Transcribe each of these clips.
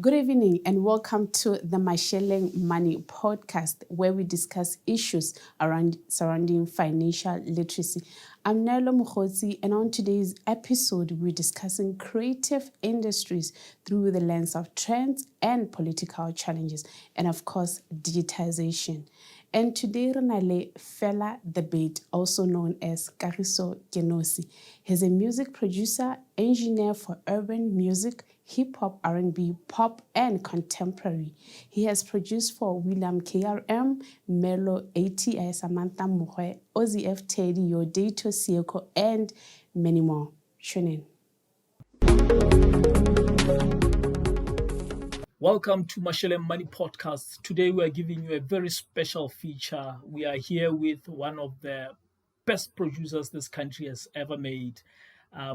Good evening and welcome to the Masheleng Money podcast, where we discuss issues surrounding financial literacy. I'm Nelo Mukhosi, and on today's episode, we're discussing creative industries through the lens of trends and political challenges, and of course, digitization. And today, Renale Fela the Bait, also known as Kagiso Genosi. He's a music producer, engineer for urban music, hip-hop, R&B, pop, and contemporary. He has produced for William KRM, Melo, ATI, Samantha Muhwe, Ozzy F. Teddy, Yodato Sieko, and many more. Tune in. Welcome to Masheleng Money Podcast. Today we are giving you a very special feature. We are here with one of the best producers this country has ever made.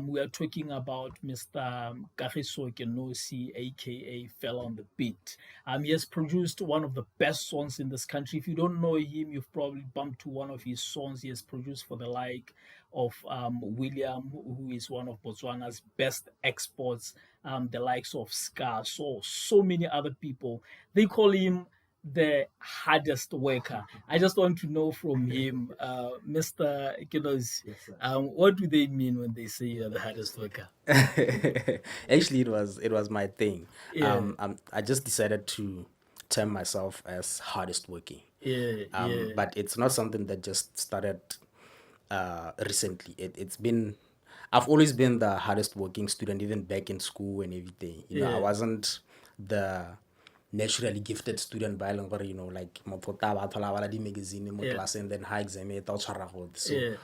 We are talking about Mr. Kagiso Genosi, aka Fell on the Beat. He has produced one of the best songs in this country. If you don't know him, you've probably bumped to one of his songs. He has produced for the like of William, who is one of Botswana's best exports, the likes of Ska, so many other people. They call him the hardest worker. I just want to know from him, Mr. Kinos, what do they mean when they say you're the hardest worker? Actually, it was my thing. Yeah. I just decided to term myself as hardest working. Yeah, But it's not something that just started recently. I've always been the hardest working student, even back in school and everything. I wasn't the naturally gifted student by like magazine class and then high exam. So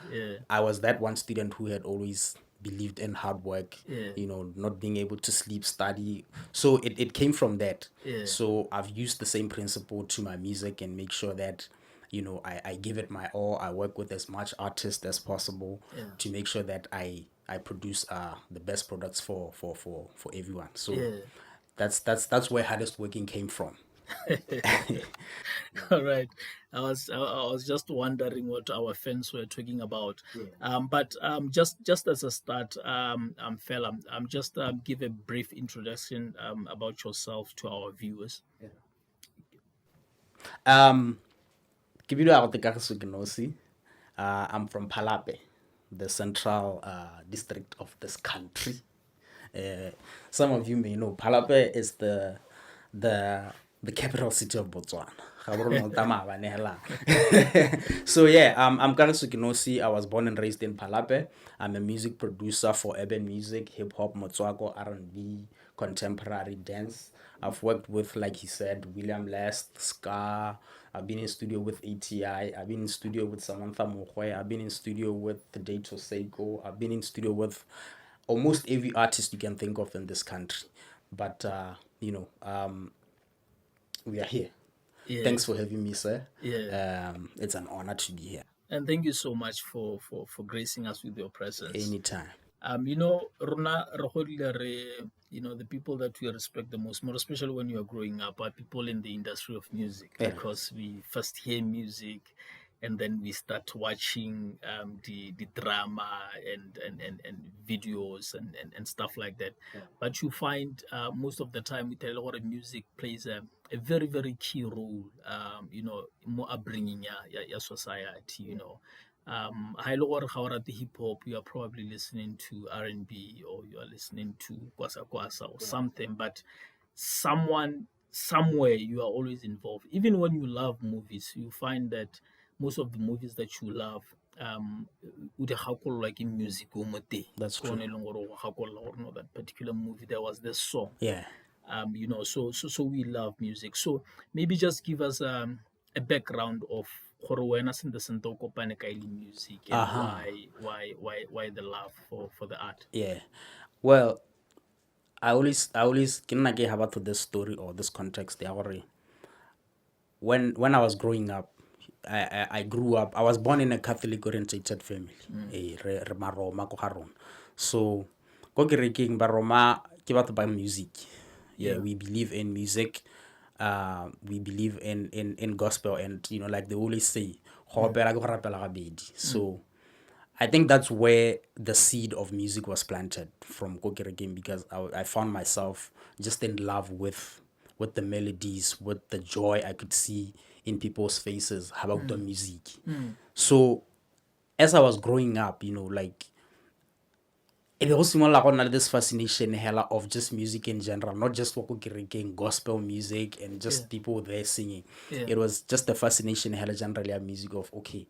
I was that one student who had always believed in hard work, not being able to sleep, study. So it came from that. So I've used the same principle to my music and make sure that I give it my all. I work with as much artists as possible to make sure that I produce the best products for everyone. So that's where hardest working came from. All right. I was just wondering what our fans were talking about. But just as a start, Fela, just give a brief introduction about yourself to our viewers. I'm from Palape, the central district of this country. Some of you may know Palape is the capital city of Botswana. So I'm Kagiso Genosi. I was born and raised in Palape. I'm a music producer for urban music, hip hop, motswako, R&B, contemporary dance. I've worked with, like he said, William Last, Ska. I've been in studio with ATI. I've been in studio with Samantha Muhwe. I've been in studio with Yodato Sieko. I've been in studio with almost every artist you can think of in this country. But we are here. Yeah. Thanks for having me, sir. Yeah. It's an honor to be here. And thank you so much for gracing us with your presence. Anytime. Rona the people that we respect the most, more especially when you are growing up, are people in the industry of music, because we first hear music and then we start watching the drama and videos and stuff like that. But you find most of the time with a lot of music plays a very, very key role, more upbringing ya society, the hip hop, you are probably listening to R&B or you are listening to kwasa kwasa or something, but someone somewhere you are always involved. Even when you love movies, you find that most of the movies that you love like in music. That's true. That particular movie, there was this song. Yeah. So we love music. So maybe just give us a background of music and why the love for the art. Yeah. Well, I always can I get about to this story or this context there. When I was growing up, I grew up. I was born in a Catholic orientated family. So, go kerekeng ba Roma ke batho ba music. Yeah, we believe in music. We believe in gospel, and like they always say, so I think that's where the seed of music was planted from Kokereking, because I found myself just in love with the melodies, with the joy I could see in people's faces about the music. So as I was growing up, like it also like on this fascination hella of just music in general, not just Kokereking, gospel music and just people there singing. It was just a fascination hella generally of music of okay,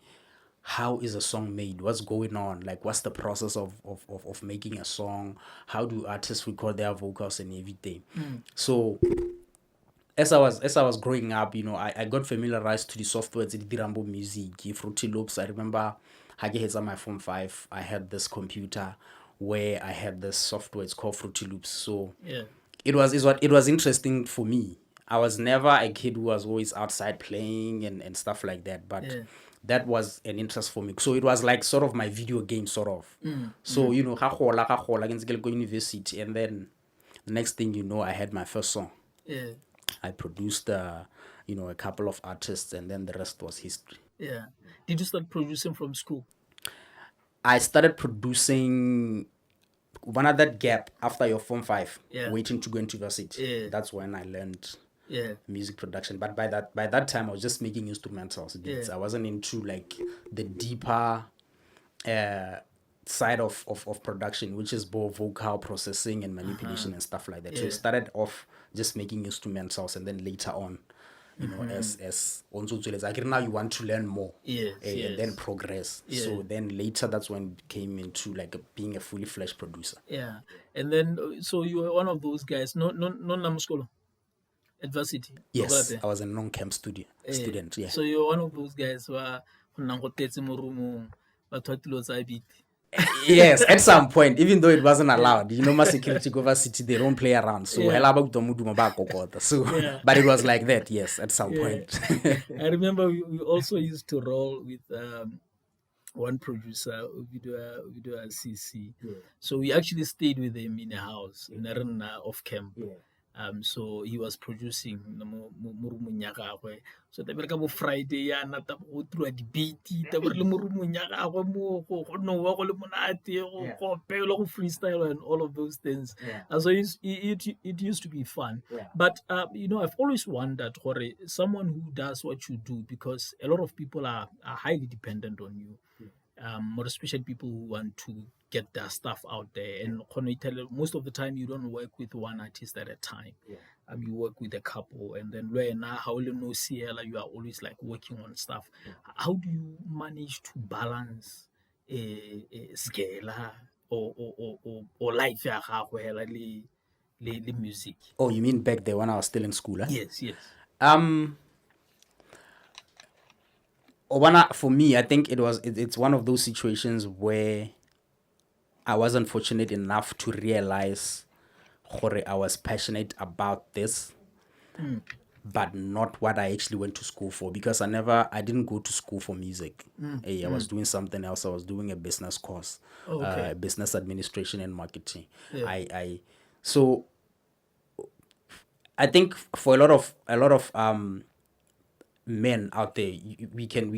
how is a song made, what's going on, like what's the process of making a song, how do artists record their vocals and everything. So as I was growing up, I got familiarized to the softwares in the Rambo music, Fruity Loops. I remember Hage my Form 5, I had this computer where I had this software, it's called Fruity Loops. So it was interesting for me. I was never a kid who was always outside playing and stuff like that, but that was an interest for me. So it was like sort of my video game, sort of. So ga gola ke ntse ke le ko university, and then the next thing you know, I had my first song. I produced a couple of artists, and then the rest was history. Did you start producing from school? I started producing one of that gap after your Form 5, waiting to go into university. That's when I learned music production. But by that time, I was just making instrumentals, beats. I wasn't into like the deeper side of production, which is both vocal processing and manipulation and stuff like that. So it started off just making instrumentals, and then later on, as also like now you want to learn more, and then progress. So then later, that's when it came into like being a fully fledged producer. And then so you were one of those guys, no namuskolo adversity. Yes, I was a non-camp student. Yeah. So you're one of those guys who are Yes, at some point, even though it wasn't allowed, my security over city, they don't play around. So so but it was like that, yes, at some point. I remember we also used to roll with one producer, we do a CC. So we actually stayed with him in a house in Arena off camp. So he was producing so the bereka Friday ya na ta go through the beat ta le morumong ya gagwe mo go no wa go le monate go pelo go freestyle and all of those things. So it used to be fun. But I've always wondered someone who does what you do, because a lot of people are highly dependent on you. More especially people who want to get their stuff out there, and most of the time you don't work with one artist at a time. You work with a couple, and then you are always like working on stuff. How do you manage to balance scale or life ya gago hela le music? Oh, you mean back there when I was still in school? Yes. For me, I think it's one of those situations where I wasn't fortunate enough to realize I was passionate about this, but not what I actually went to school for, because I didn't go to school for music. I was doing something else. I was doing a business course, business administration and marketing. So I think for a lot of men out there, we can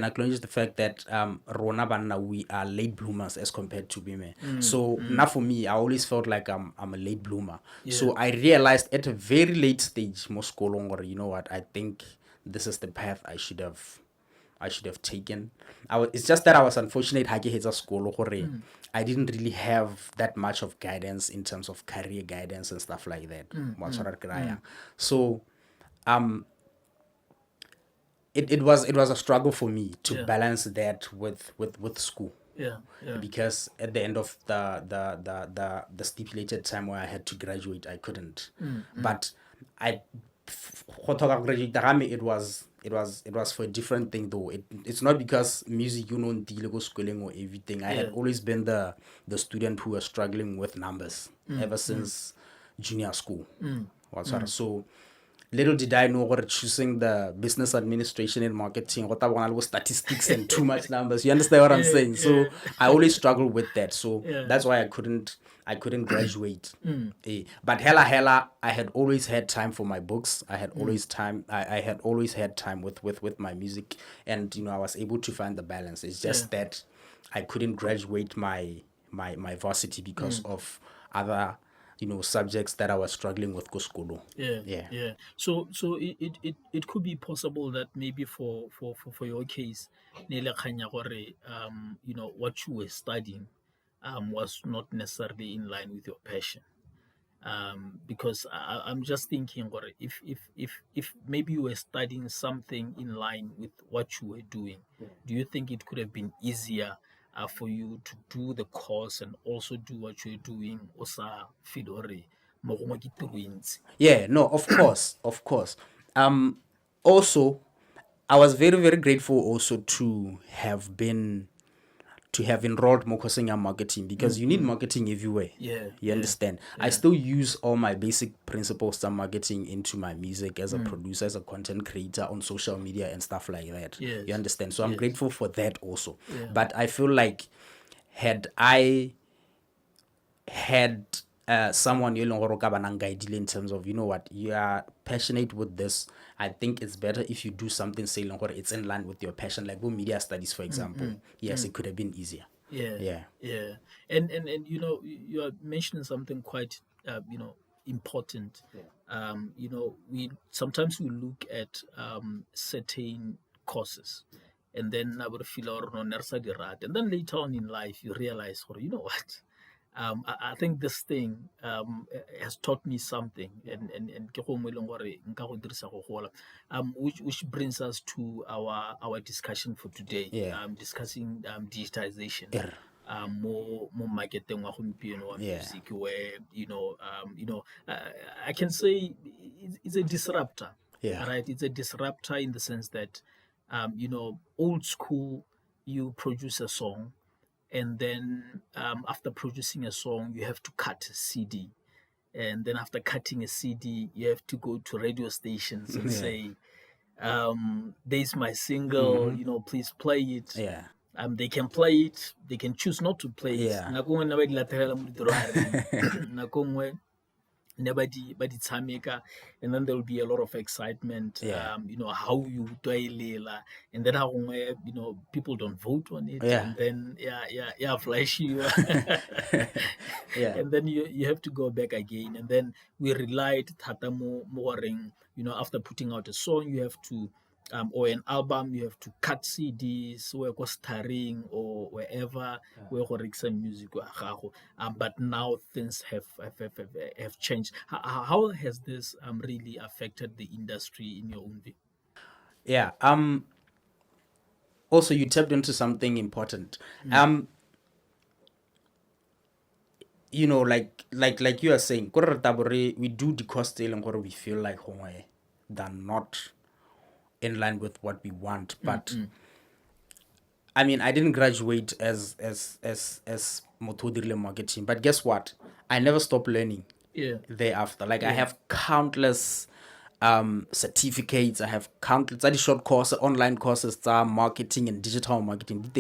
acknowledge the fact that rona banna, we are late bloomers as compared to women. So now for me, I always felt like I'm a late bloomer. So I realized at a very late stage, most longer, you know what, I think this is the path I should have taken. It's just that I was unfortunate school. I didn't really have that much of guidance in terms of career guidance and stuff like that. So it was a struggle for me to balance that with school. Because at the end of the stipulated time where I had to graduate, I couldn't. But it was for a different thing though. It's not because music, schooling or everything. I had always been the student who was struggling with numbers ever since junior school. So little did I know choosing the business administration and marketing, statistics and too much numbers. You understand what I'm saying? So I always struggled with that. So that's why I couldn't graduate. But hella, I had always had time for my books. I had always had time with my music, and I was able to find the balance. It's just that I couldn't graduate my varsity because of other, subjects that I was struggling with kuskulu. Yeah. So it could be possible that maybe for your case, nele kgang ya gore, what you were studying was not necessarily in line with your passion. Because I'm just thinking, or if maybe you were studying something in line with what you were doing, do you think it could have been easier for you to do the course and also do what you're doing? Osa fidore mo gongwe ke tiro e ntsi. Yeah, no, of course, of course. Also, I was very, very grateful also to have enrolled more course in marketing, because you need marketing everywhere. You understand? I still use all my basic principles of marketing into my music as a producer, as a content creator on social media and stuff like that. Yes. You understand? So I'm grateful for that also. Yeah. But I feel like had I had someone in terms of, you know what, you are passionate with this, I think it's better if you do something say it's in line with your passion, like media studies, for example. Yes, it could have been easier. Yeah. And you are mentioning something quite important. We sometimes we look at certain courses, and then I would feel or no and then later on in life you realize, or you know what, I think this thing has taught me something, and ke go mo e leng gore nka go dirisa go gola. Which brings us to our discussion for today. Discussing digitization. More marketing wa gompieno wa music, where I can say it's a disruptor. Right, it's a disruptor in the sense that old school, you produce a song, and then after producing a song you have to cut a CD, and then after cutting a CD you have to go to radio stations and say, there's my single, please play it. They can play it, they can choose not to play it. Nako nngwe ne ba di latlhelela mo ditirong, nako nngwe ne ba di tshameka, and then there will be a lot of excitement. How you toilela, and then how people don't vote on it, and then flash you. And then you have to go back again, and then we relied thata mo goreng, after putting out a song you have to or an album, you have to cut CDs where go starring or wherever where go rekisa music wa gago. But now things have changed. How has this really affected the industry in your own view? Also, you tapped into something important. Like you are saying, we do the cost and we feel like they're not in line with what we want. But I mean, I didn't graduate as Motodirile marketing, but guess what? I never stopped learning thereafter. Like I have countless certificates, I have countless short courses, online courses, marketing and digital marketing.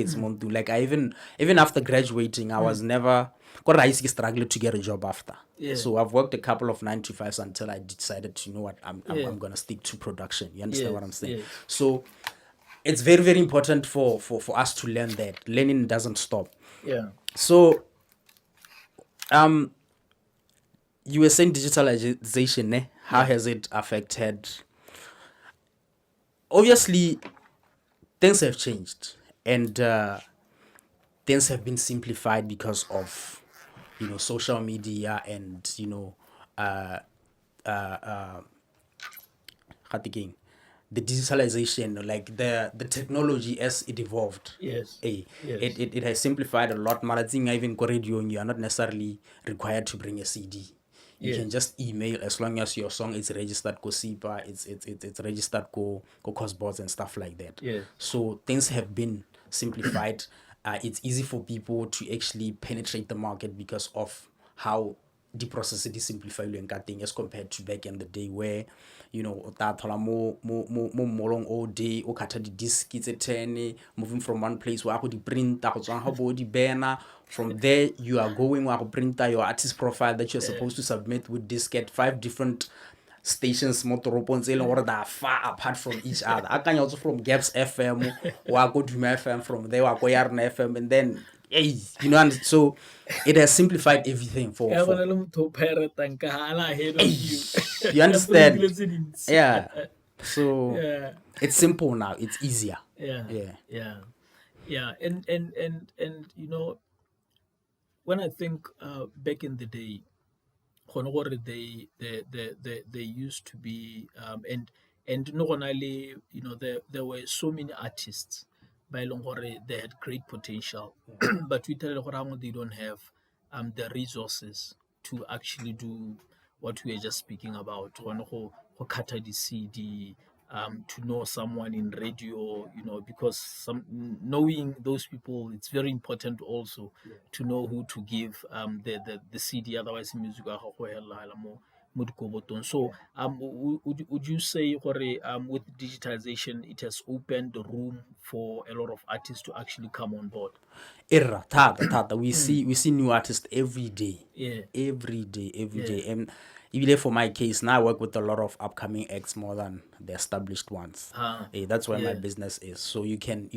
Like I even after graduating, I was never I struggled to get a job after. So I've worked a couple of 9-to-5s until I decided to, you know what, I'm gonna stick to production. You understand what I'm saying? So it's very, very important for us to learn that learning doesn't stop. So you were saying digitalization, how has it affected? Obviously things have changed, and things have been simplified because of social media and the digitalization, like the technology as it evolved. It has simplified a lot. Malating even radio, you are not necessarily required to bring a CD. You can just email, as long as your song is registered go SIPA, it's registered go Cosboards and stuff like that. So things have been simplified. It's easy for people to actually penetrate the market because of how the process is simplified as compared to back in the day, where o ta thola mo molong all day o kata di disc tse 10, moving from one place where I could print go tswang ha bo di banner. From there you are going where I printer your artist profile that you're supposed to submit with diskette, 5 different stations mo toropong tse leng gore they are far apart from each other. I can also from Gaps FM or go to my FM from there, or go Yarna FM, and then hey, you know, and so it has simplified everything for you understand? Yeah. So Yeah. it's simple now. It's easier. Yeah. Yeah. Yeah. And you know, when I think back in the day, gone gore they used to be and not only, you know, there were so many artists by e leng gore they had great potential, but we tell gore they don't have the resources to actually do what we are just speaking about, go cutter the CD, to know someone in radio, you know, because knowing those people, it's very important also to know who to give the CD, otherwise music wa gago ya lela mo dikobotong. So would you say with digitization it has opened the room for a lot of artists to actually come on board? Era tata we see new artists every day. Yeah. Every day. And even for my case, now I work with a lot of upcoming acts more than the established ones. That's where my business is. So you can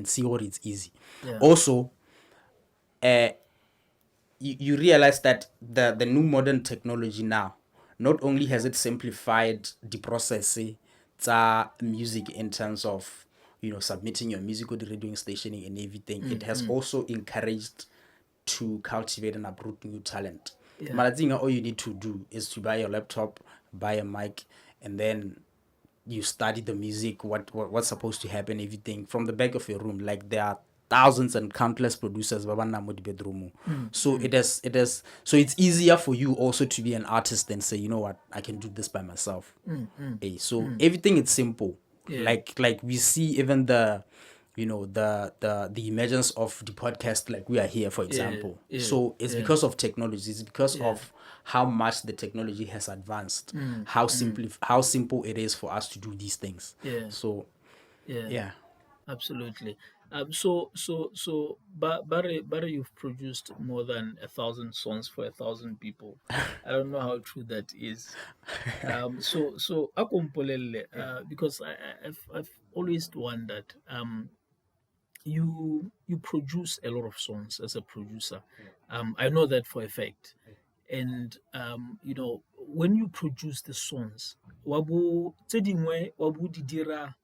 see what it's easy. Yeah. Also, you realize that the new modern technology now, not only has it simplified the process music in terms of, you know, submitting your music or the radio stationing and everything, it has also encouraged to cultivate and uproot new talent. But I think all you need to do is to buy your laptop, buy a mic, and then you study the music, what's supposed to happen, everything from the back of your room. Like there are thousands and countless producers so so it's easier for you also to be an artist and say, you know what, I can do this by myself. Everything is simple. Like we see even the, you know, the emergence of the podcast, like we are here, for example. So it's because of technology. It's because of how much the technology has advanced, how simple it is for us to do these things. So yeah. Absolutely. Barry, you've produced more than 1,000 songs for 1,000 people. I don't know how true that is. So Akompolele, because I've always wondered, you produce a lot of songs as a producer. I know that for a fact. And you know, when you produce the songs, tse dingwe wa bo di dira,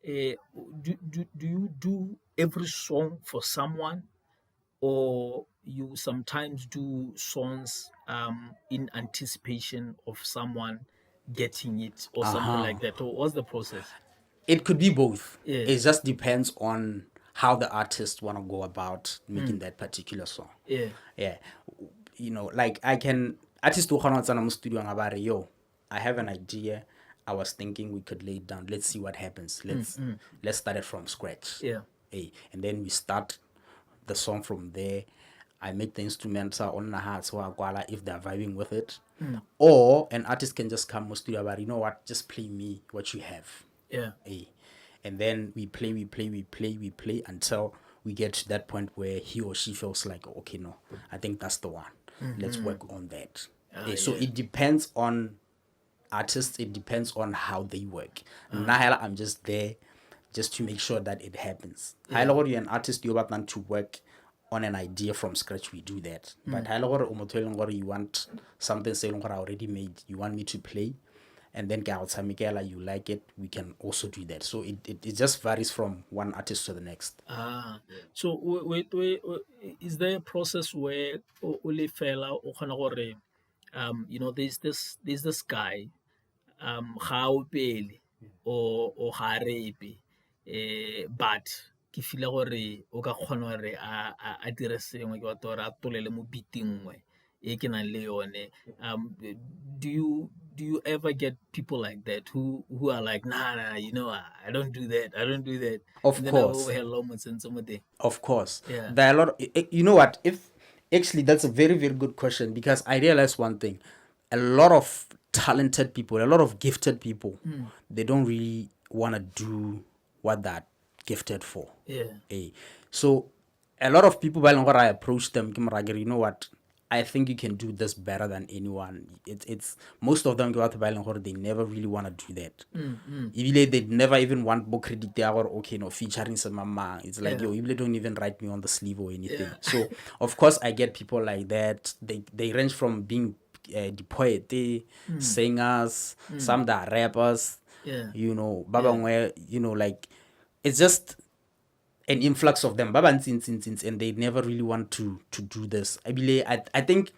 do you do every song for someone, or you sometimes do songs in anticipation of someone getting it or something like that? Or what's the process? It could be both. Yeah. It just depends on how the artist want to go about making that particular song. Yeah. You know, like artist who cannot in studio and about yo, I have an idea. I was thinking we could lay it down. Let's see what happens. Let's start it from scratch. And then we start the song from there. I make the instrumental on the heart, so if they're vibing with it. Or an artist can just come to studio about, you know what, just play me what you have. And then we play until we get to that point where he or she feels like, okay, no, I think that's the one. Let's work on that. So it depends on artists, it depends on how they work. I'm just there just to make sure that it happens. You're an artist, you're about to work on an idea from scratch, we do that. But you want something already made, you want me to play, and then you like it, we can also do that. So it just varies from one artist to the next. So wait, is there a process where only fella or you know, there's this guy ga o pele o ga repe, but ke feel gore o ka kgona gore a dire sengwe ke batla gore a tolele mo beating nngwe e ke nang le yone. Do you ever get people like that who are like, nah, you know, I don't do that. Of course. Of course. Yeah. There are a lot you know what, if actually that's a very, very good question, because I realized one thing. A lot of talented people, a lot of gifted people, they don't really want to do what they're gifted for. So a lot of people, while I approach them, you know what, I think you can do this better than anyone. It's most of them go out to they never really want to do that. Even they never even want book credit or okay no featuring some mama. It's like yo, you don't even write me on the sleeve or anything. So of course I get people like that. They range from being the poet, singers, some that are rappers. You know, Baba you know, like it's just an influx of them, and they never really want to do this. I think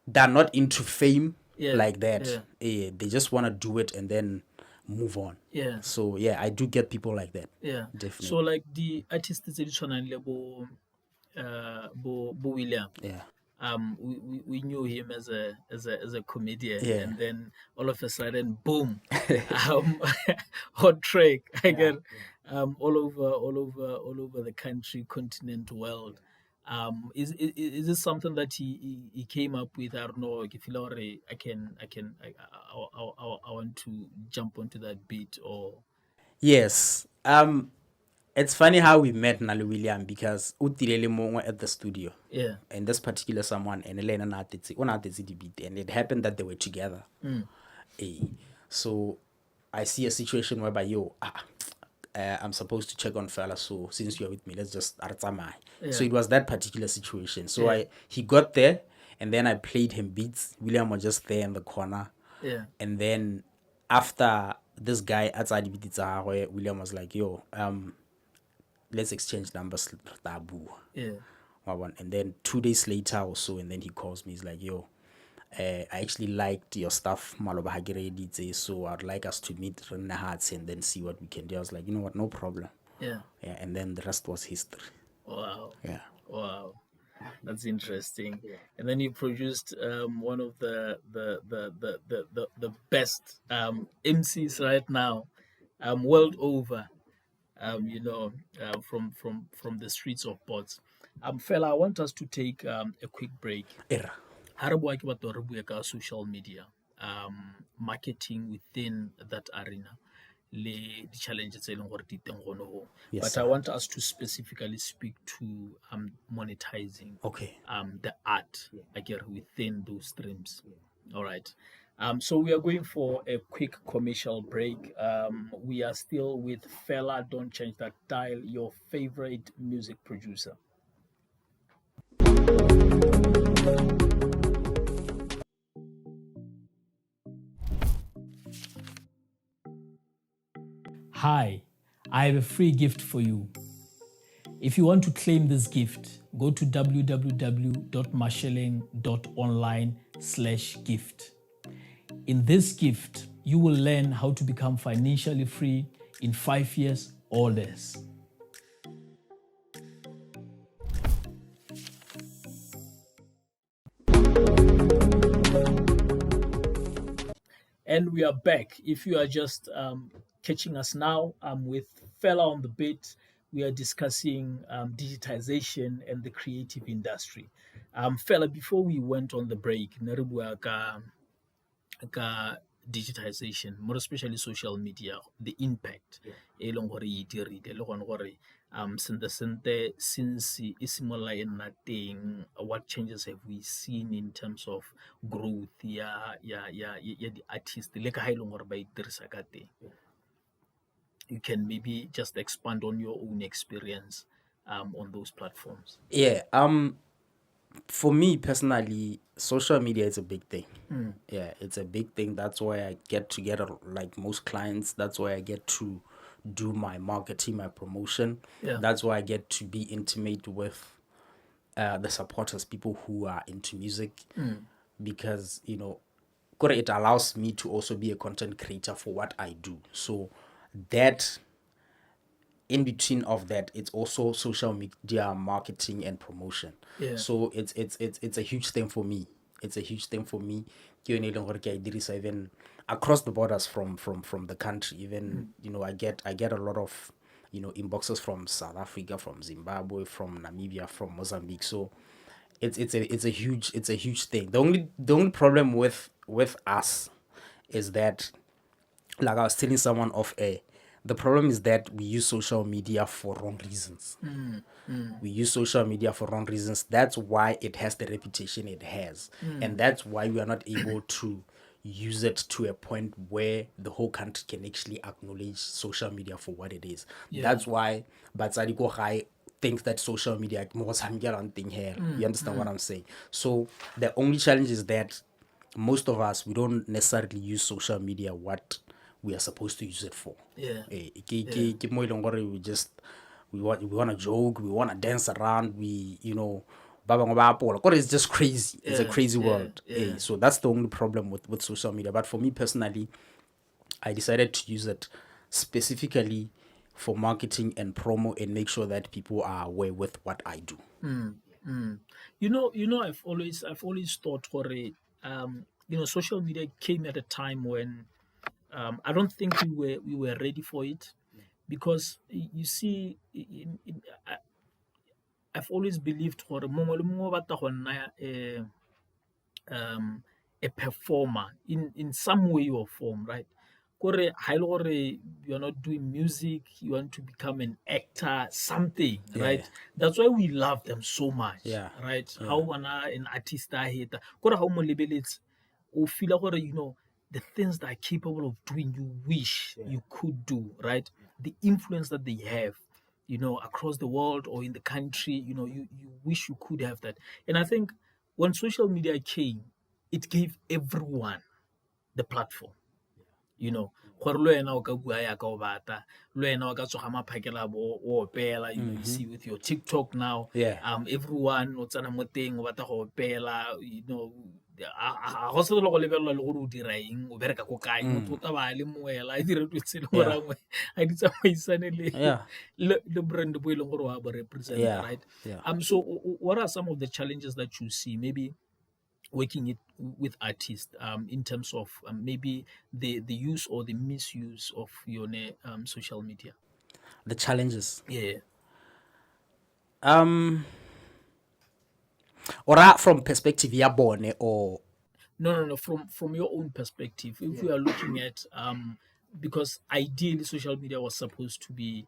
they're not into fame like that. They just want to do it and then move on. So yeah, I do get people like that. Definitely. So like the artists that you bo William. We knew him as a comedian, and then all of a sudden, boom, hot track. I get all over the country, continent, world. Is this something that he came up with? I don't know. If you I want to jump onto that beat or Yes. It's funny how we met Nali William because utilele mongwe at the studio. And this particular someone and Elena the beat, and it happened that they were together. So I see a situation whereby I'm supposed to check on fella, so since you're with me, let's just artsamai. So it was that particular situation. So he got there and then I played him beats. William was just there in the corner. And then after this guy outside the William was like, yo, let's exchange numbers. And then 2 days later or so, and then he calls me. He's like, yo, I actually liked your stuff, so I'd like us to meet in the hearts and then see what we can do. I was like, you know what, no problem. And then the rest was history. Wow. Wow. That's interesting. And then you produced one of the best MCs right now, world over. You know, from the streets of Bots. Fella, I want us to take a quick break. Ha re bua ke batla re bue ka social media, marketing within that arena, le di challenges tse leng gore di teng gono go. But I want us to specifically speak to monetizing. The art, within those streams. All right. So we are going for a quick commercial break. We are still with Fella. Don't change that dial. Your favorite music producer. Hi, I have a free gift for you. If you want to claim this gift, go to www.masheleng.online/gift. In this gift, you will learn how to become financially free in 5 years or less. And we are back. If you are just catching us now, I'm with Fella on the beat. We are discussing digitization and the creative industry. Fella, before we went on the break, digitization, more especially social media, the impact since what changes have we seen in terms of growth the artist you can maybe just expand on your own experience on those platforms. For me personally, social media is a big thing. It's a big thing. That's why I get together like most clients. That's why I get to do my marketing, my promotion. That's why I get to be intimate with the supporters, people who are into music, because it allows me to also be a content creator for what I do. So that in between of that, it's also social media marketing and promotion. So it's a huge thing for me. It's a huge thing for me. Even across the borders from the country. Even I get a lot of inboxes from South Africa, from Zimbabwe, from Namibia, from Mozambique. So it's a huge thing. The only problem with us is that, like I was telling someone off air, The problem is that we use social media for wrong reasons. We use social media for wrong reasons. That's why it has the reputation it has. And that's why we are not able to use it to a point where the whole country can actually acknowledge social media for what it is. That's why Batsadi Kohai thinks that social media more thing here. You understand what I'm saying? So the only challenge is that most of us, we don't necessarily use social media what we are supposed to use it for. We just we want to joke, we want to dance around, we it's just crazy. It's a crazy world. So that's the only problem with social media. But for me personally, I decided to use it specifically for marketing and promo and make sure that people are aware with what I do. I've always thought for social media came at a time when I don't think we were ready for it, because you see, I've always believed for mongwe le mongwe o batla go nna a performer in some way or form, right? Kore ha ile gore you're not doing music, you want to become an actor, something, right? That's why we love them so much, right? How an artist a heta kore ha o mo lebeletse o feel gore the things that are capable of doing, you wish you could do, right? The influence that they have, across the world or in the country, you wish you could have that. And I think when social media came, it gave everyone the platform. Gore le wena o ka bua yaka o bata, le wena o ka tsoga maphakela bo o opela, you see with your TikTok now. Everyone o tsena mo teng o batla go opela, a go se le go lebelelwa le gore o dira eng, o bereka ko kae, motho o taba le moela a dire dilo tse le gore angwe a di tsamaisane le brand bo e leng gore wa bo represent, right? So what are some of the challenges that you see maybe working with artists in terms of maybe the use or the misuse of your social media? The challenges. Or from perspective ya bone or no, from your own perspective, if we are looking at because ideally social media was supposed to be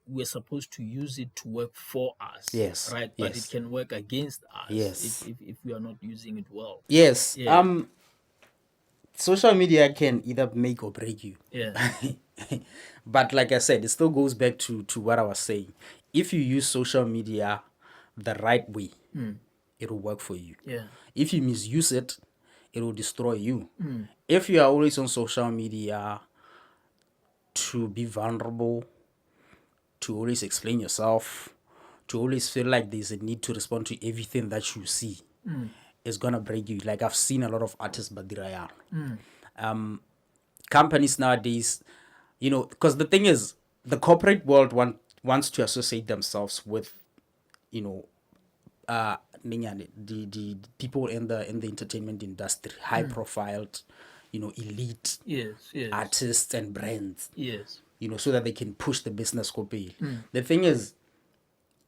we're supposed to use it to work for us, right? But it can work against us if we are not using it well. Social media can either make or break you. But like I said, it still goes back to what I was saying. If you use social media the right way, it will work for you. If you misuse it, it will destroy you. If you are always on social media to be vulnerable, to always explain yourself, to always feel like there's a need to respond to everything that you see, it's gonna break you. Like I've seen a lot of artists, but companies nowadays, because the thing is, the corporate world wants to associate themselves with, the people in the entertainment industry, high profiled, elite artists and brands. So that they can push the business copy. The thing is,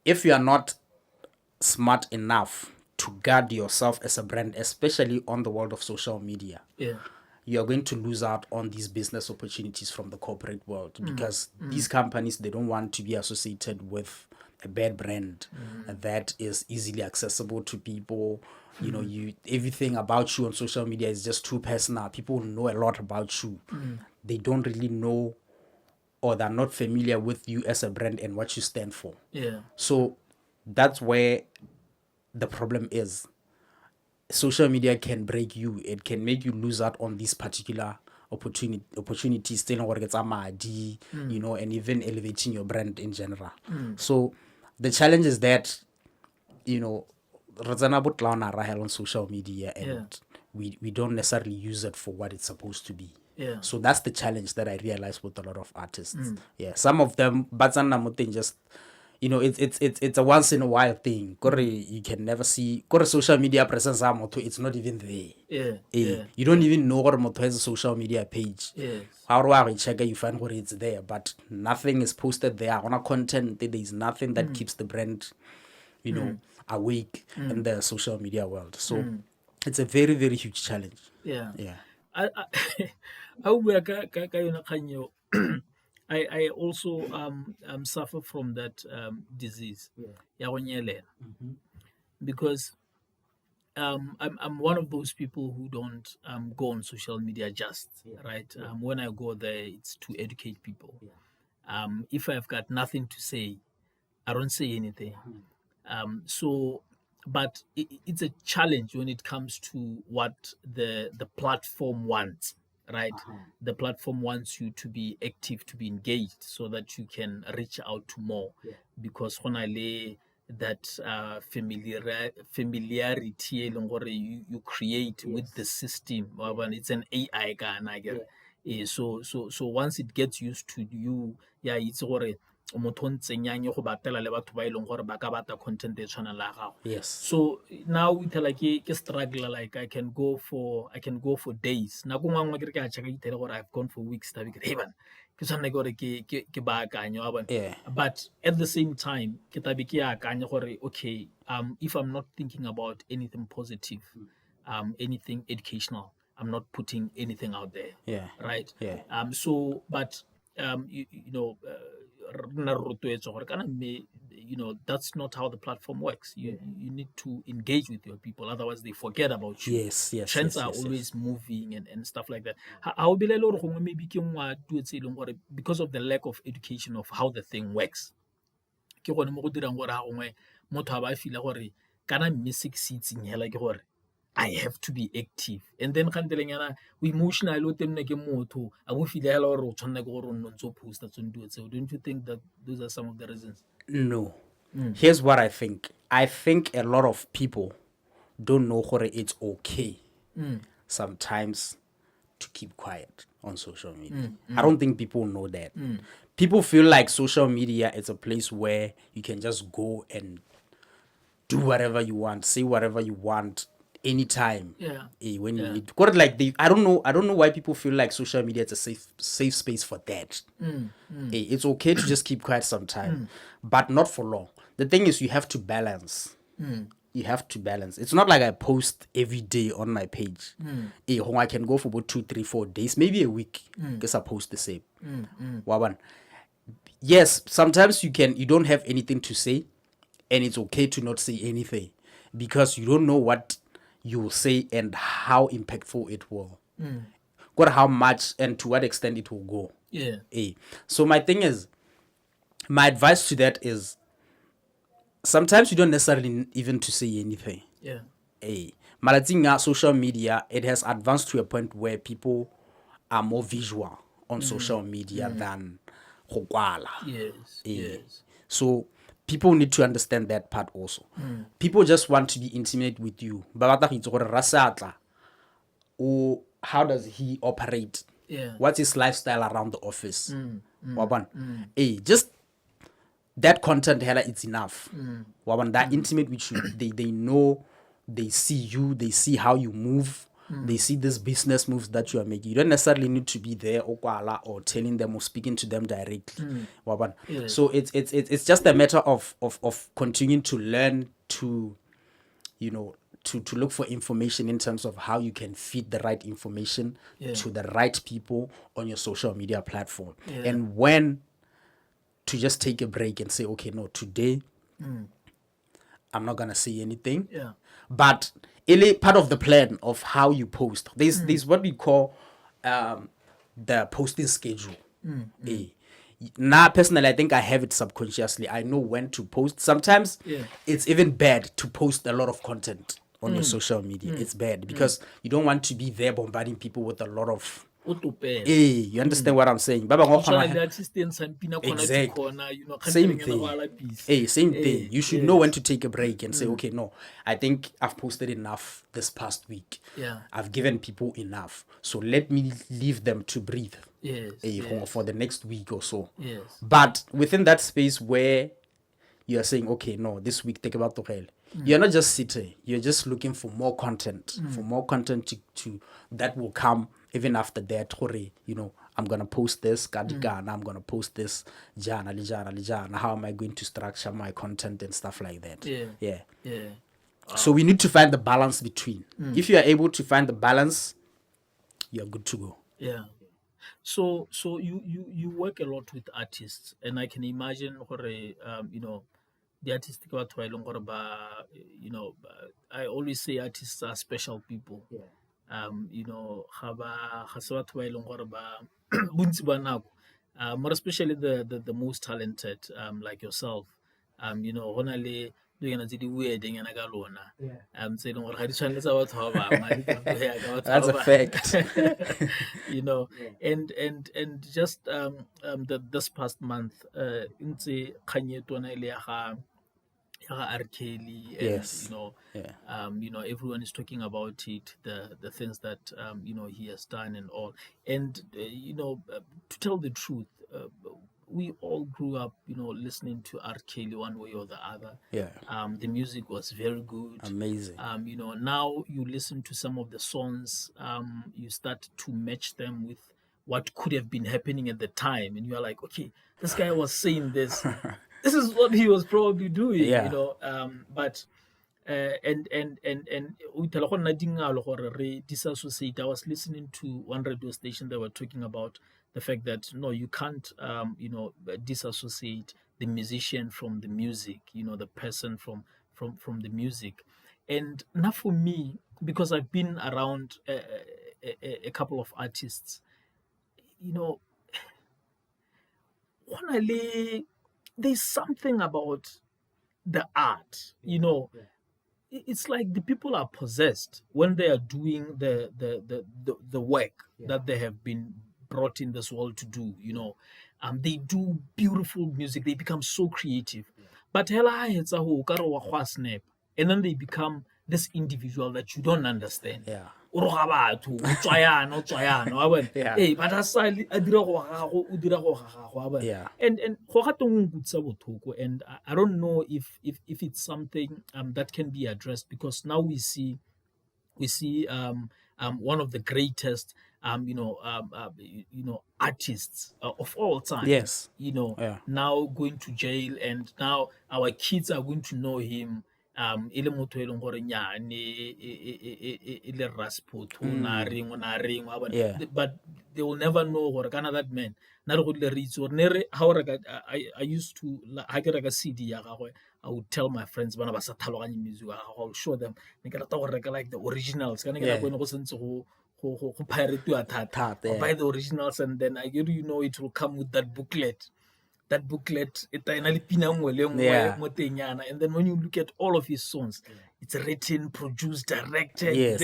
if you are not smart enough to guard yourself as a brand, especially on the world of social media, you are going to lose out on these business opportunities from the corporate world, because these companies, they don't want to be associated with a bad brand that is easily accessible to people. Everything about you on social media is just too personal. People know a lot about you. They don't really know, or they're not familiar with you as a brand and what you stand for. So that's where the problem is. Social media can break you. It can make you lose out on these particular opportunities, and even elevating your brand in general. So the challenge is that, on social media, and we don't necessarily use it for what it's supposed to be. So that's the challenge that I realize with a lot of artists. Some of them, but just, it's a once in a while thing. You can never see social media presence. It's not even there. You don't even know what moto has a social media page. How do I check it? You find where it's there, but nothing is posted there. On a content, there is nothing that keeps the brand, awake in the social media world. So it's a very, very huge challenge. I bua ka yona kgang eo I also suffer from that disease. Ya go nyelela. Because I'm one of those people who don't go on social media just right. When I go there, it's to educate people. If I've got nothing to say, I don't say anything. So, but it's a challenge when it comes to what the platform wants, right? The platform wants you to be active, to be engaged, so that you can reach out to more. Because when I lay that familiarity e leng gore you create with the system, it's an AI kana akere. So once it gets used to you, yeah, it's gore motho o ntseng yang go batela le batho ba e leng gore ba ka bata content e tshwana la gago. Yes. So now we tell like ke struggle, like I can go for days. Nako ngwe ke re ke a check itele gore I've gone for weeks tabi ke hey man ke tshwana gore ke baakanya wa bona. Yeah. But at the same time ke tabi ke akanya gore okay, if I'm not thinking about anything positive, anything educational, I'm not putting anything out there. Yeah. Right. Yeah. So but you know, you know, that's not how the platform works. You need to engage with your people, otherwise they forget about you. Yes. Trends are always moving and stuff like that. How maybe because of the lack of education of how the thing works. Ke gone mo go dirang gore gongwe motho a ba feel gore kana mme se ke se itseng hela ke gore I have to be active, and then kanteleng yana o emotional o tenne ke motho a bo feel hela gore o tshwanela ke gore o nne ntse o posta tsone dilo tseo. Don't you think that those are some of the reasons? No. Here's what I think. I think a lot of people don't know gore it's okay sometimes to keep quiet on social media. I don't think people know that. People feel like social media is a place where you can just go and do whatever you want, say whatever you want anytime. When you need. Like I don't know why people feel like social media is a safe space for that. It's okay to just keep quiet sometime, but not for long. The thing is, you have to balance. You have to balance. It's not like I post every day on my page. I can go for about 2, 3, 4 days, maybe a week, because I post the same. Yes, sometimes you don't have anything to say, and it's okay to not say anything because you don't know what you will say and how impactful it will. How much and to what extent it will go. So my thing is, my advice to that is, sometimes you don't necessarily even to say anything. Malatinga social media, it has advanced to a point where people are more visual on social media than Hokwala. Yes. So people need to understand that part also. People just want to be intimate with you. Or how does he operate? What's his lifestyle around the office? Just that content it's enough. That intimate with you, they know, they see you, they see how you move, they see these business moves that you are making. You don't necessarily need to be there or telling them or speaking to them directly. So it's just a matter of continuing to learn to, you know, to look for information in terms of how you can feed the right information to the right people on your social media platform. And when to just take a break and say, okay, no, today I'm not gonna say anything. But part of the plan of how you post, there's what we call the posting schedule. Now, personally, I think I have it subconsciously. I know when to post. Sometimes it's even bad to post a lot of content on your social media. It's bad because you don't want to be there bombarding people with a lot of. You understand what I'm saying? Exactly. Same thing. Same thing. You should know when to take a break and say, okay, no, I think I've posted enough this past week. I've given people enough. So let me leave them to breathe. For the next week or so. But within that space where you're saying, okay, no, this week take about the hell. You're not just sitting. You're just looking for more content. For more content to that will come even after that. You know, I'm gonna post this, I'm gonna post this, how am I going to structure my content and stuff like that. So we need to find the balance between. If you are able to find the balance, you're good to go. So you work a lot with artists, and I can imagine the artistic batho ba e leng gore I always say artists are special people. Ga se batho ba e leng gore ba bontsi ba nako, more especially the most talented, like yourself. Go na le dilonyana tse di weird nyana ka lona, tse e leng gore ga di tshwane le tsa batho ba bangwe, ga di prepare ka batho That's ba a bangwe. fact. And just this past month, ntse kgang e tona e le ya ga R. Kelly, and Yes. Yeah. everyone is talking about it, the things that he has done and all. And to tell the truth, we all grew up listening to R. Kelly one way or the other. Yeah. The music was very good. Amazing. Now you listen to some of the songs, you start to match them with what could have been happening at the time, and you are like, okay, this guy was saying this. This is what he was probably doing, Yeah. but and we tell go nna dingalo gore re disassociate. I was listening to one radio station that were talking about the fact that no, you can't disassociate the musician from the music, the person from the music. And now for me, because I've been around a couple of artists, there's something about the art, it's like the people are possessed when they are doing the work that they have been brought in this world to do. They do beautiful music, they become so creative, but hela it's a whole snap, and then they become this individual that you don't understand. Yeah. Yeah. Hey, but a dira go ga gago, o dira go ga gago, wa bona? Yeah. And go ga tong o nkutisa bothoko, and I don't know if it's something that can be addressed, because now we see one of the greatest artists of all time. Yes. Yeah. Now going to jail, and now our kids are going to know him. E le motho e leng gore nyane e le Rasputin na reng na reng, wa bona? Yeah. But they will never know gore kana that man na re go le re itse gore ne re ha o reka. I used to, ha ke reka CD ya gagwe, I would tell my friends bana ba sa tlhaloganye music wa gagwe, I would show them ne ke rata go reka like the originals, kana ke Yeah. go ne go sentse go pirate-iwa thata. Yeah. Buy the originals, and then it will come with that booklet. That booklet, e taena le pina nngwe le nngwe Yeah. mo teng yana. And then when you look at all of his songs, it's written, produced, directed, Yes.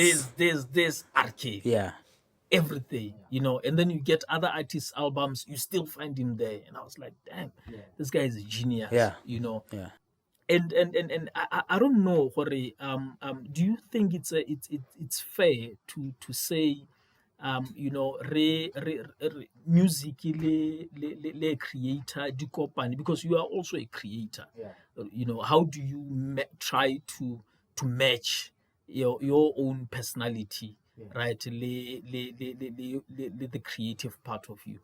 this archive, Yeah. everything, and then you get other artists' albums, you still find him there. And I was like, damn, this guy is a genius. Yeah. Yeah. And I don't know, Jorge, do you think it's fair to say re music le creator di kopane, because you are also a creator? How do you try to match your own personality, right, the creative part of you?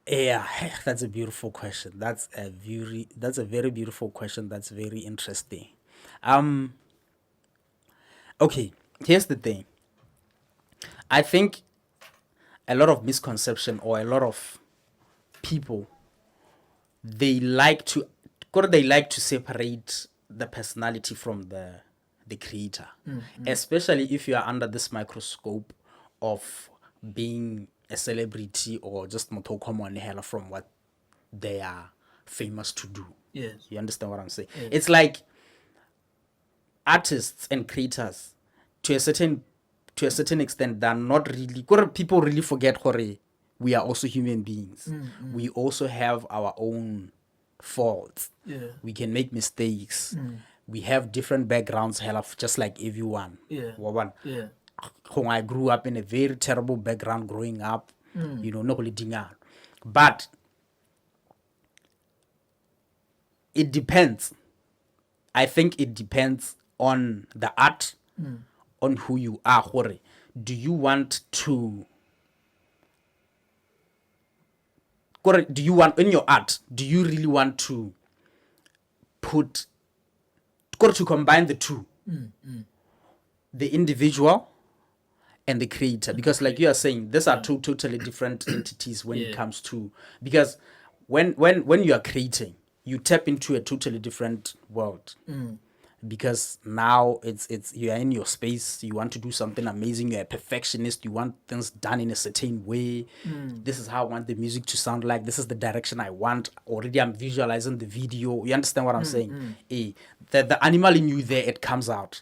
Yeah, that's a beautiful question. That's a very beautiful question. That's very interesting. Okay, here's the thing. I think a lot of misconception, or a lot of people, they like to separate the personality from the creator, especially if you are under this microscope of being a celebrity, or just motho common hela from what they are famous to do. Yes. You understand what I'm saying? Yes. It's like artists and creators, to a certain extent, they're not really, people really forget we are also human beings. We also have our own faults. Yeah. We can make mistakes. We have different backgrounds, just like everyone. Yeah. Yeah. I grew up in a very terrible background growing up, no really dinga. But it depends. I think it depends on the art, on who you are. Do you want to, in your art, do you really want to combine the two? The individual and the creator, because like you are saying, these are two totally different entities when it comes to, because when you are creating, you tap into a totally different world. Because now it's you are in your space, you want to do something amazing, you're a perfectionist, you want things done in a certain way. This is how I want the music to sound like, this is the direction I want. Already I'm visualizing the video, you understand what I'm saying? The animal in you there, it comes out.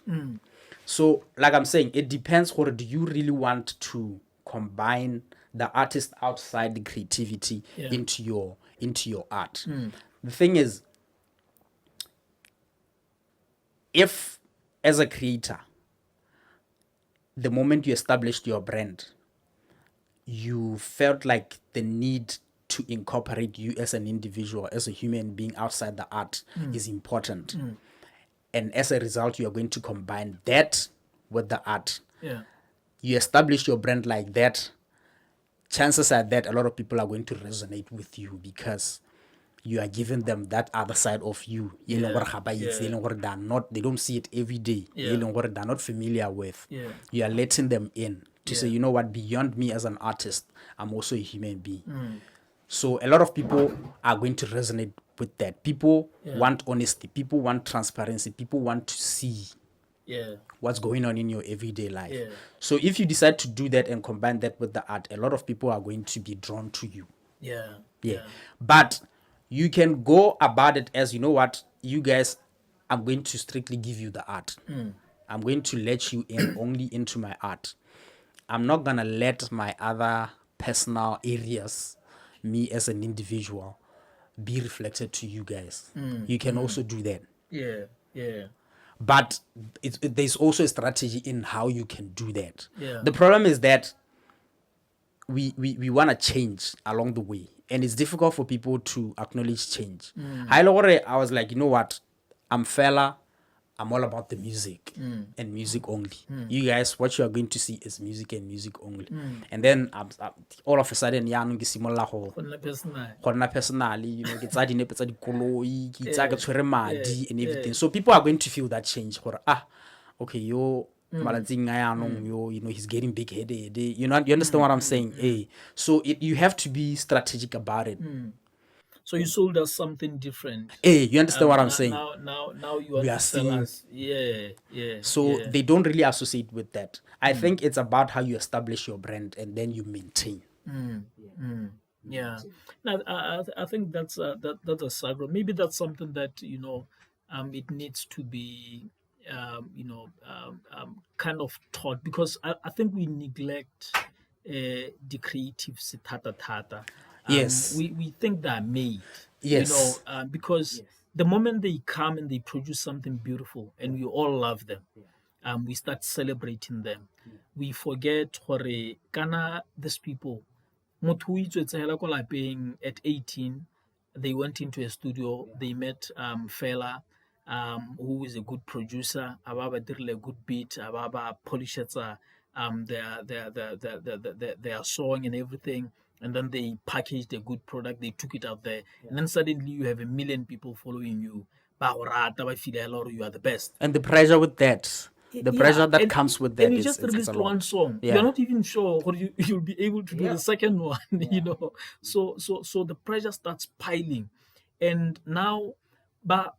So like I'm saying, it depends, what do you really want to combine the artist outside the creativity into your art. The thing is, if as a creator, the moment you established your brand, you felt like the need to incorporate you as an individual, as a human being outside the art is important. And as a result, you are going to combine that with the art. You establish your brand like that, chances are that a lot of people are going to resonate with you because you are giving them that other side of you. They don't see it every day. They're not familiar with. You are letting them in to say, you know what, beyond me as an artist, I'm also a human being. So a lot of people are going to resonate with that. People want honesty. People want transparency. People want to see what's going on in your everyday life. So if you decide to do that and combine that with the art, a lot of people are going to be drawn to you. But you can go about it as, you know what, you guys, I'm going to strictly give you the art. I'm going to let you in only into my art. I'm not going to let my other personal areas, me as an individual, be reflected to you guys. You can also do that. But there's also a strategy in how you can do that. The problem is that we want to change along the way, and it's difficult for people to acknowledge change. I was like, you know what, I'm fella, I'm all about the music and music only. You guys, what you are going to see is music and music only. And then all of a sudden, personally, you know, and everything. So people are going to feel that change. Okay, yo, you know, he's getting big headed. You understand what I'm saying? So you have to be strategic about it. So you sold us something different. You understand what I'm saying? Now you want to sell us. So they don't really associate with that. I think it's about how you establish your brand and then you maintain. Now, I think that's a struggle. Maybe that's something that, you know, it needs to be kind of taught, because I think we neglect the creatives tata. Yes. We think they're made. Yes. You know, because the moment they come and they produce something beautiful and we all love them, we start celebrating them. We forget kana these people. Motho o itswetse hela ko lapeng at 18, they went into a studio, they met Fela, who is a good producer, ababa dirile a good beat, ababa polishetsa their song and everything, and then they packaged a good product, they took it out there, and then suddenly you have 1 million people following you. Ba o rata, ba feel you are the best. And the pressure with that. The pressure that comes with that. And you just released one song. You're not even sure what you'll be able to do the second one, you know. So the pressure starts piling. And now, on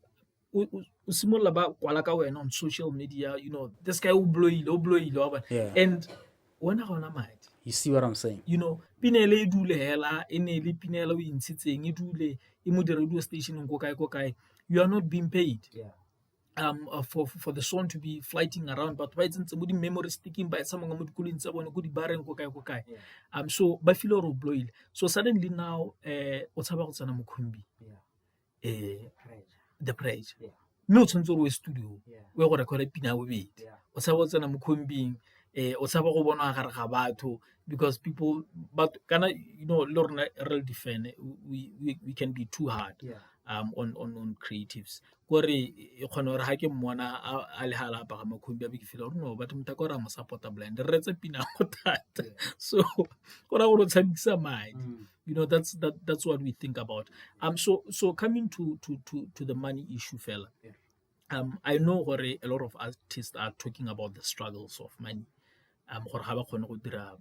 social media, you know, this guy will blow it. And when I want to you see what I'm saying? You know, pinele dule hela, enele pinele we insitseng, idule, imude radio station kokai. You are not being paid. For the song to be flighting around, but why isn't somebody memory sticking by someone good barren kokai. So by feel or blow. So suddenly now what's about Mukumbi? The praise. No sense always studio. We got a correct pina with it. What's about Mukumbi? What's about Gabato? Because people, but can I, you know, learn real defend, we can be too hard. On creatives. Kore e khona hore ha ke mmona a le hala ba ga makhumbi a be ke fela no but mta kore mo supporta blind re retse pina go thata. So kora go tshamisa madi. You know, that's what we think about. So coming to the money issue, fella. I know a lot of artists are talking about the struggles of money. gore ga ba kgone go dira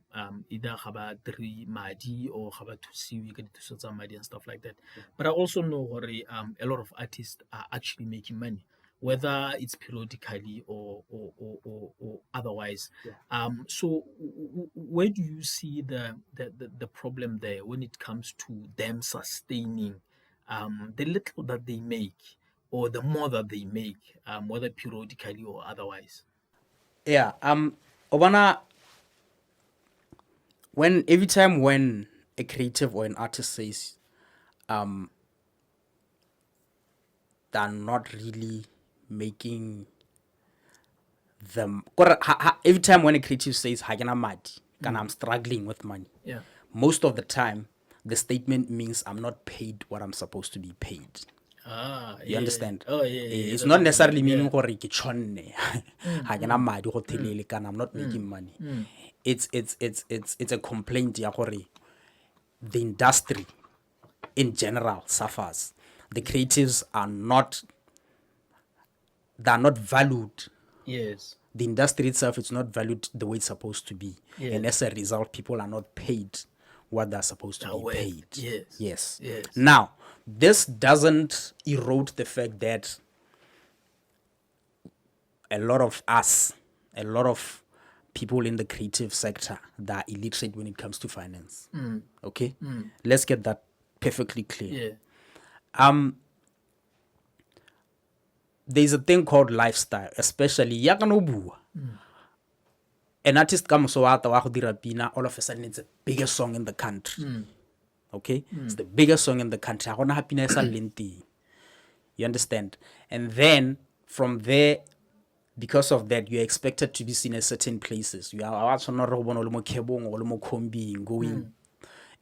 either ga ba dire madi or ga ba thusiwe ka dithuso tsa madi and stuff like that. But I also know gore a lot of artists are actually making money, whether it's periodically or otherwise. So where do you see the problem there when it comes to them sustaining the little that they make or the more that they make, whether periodically or otherwise? Yeah. Obana, when every time when a creative or an artist says they're not really making them, every time when a creative says hagana madi, I'm struggling with money, Yeah. most of the time the statement means I'm not paid what I'm supposed to be paid. You understand? Oh, yeah. It's not necessarily meaning gore ke tshonne ha ke na madi go thelele kana I'm not making money. It's a complaint ya gore the industry in general suffers. The creatives are not valued. Yes. The industry itself is not valued the way it's supposed to be. Yes. And as a result, people are not paid what they're supposed to be paid. Yes. Now, this doesn't erode the fact that a lot of people in the creative sector that are illiterate when it comes to finance. Okay? Let's get that perfectly clear. Yeah. There's a thing called lifestyle, especially an artist comes so out of pina, all of a sudden it's the biggest song in the country. Okay? It's the biggest song in the country. You understand? And then from there, because of that, you're expected to be seen at certain places. You are also not going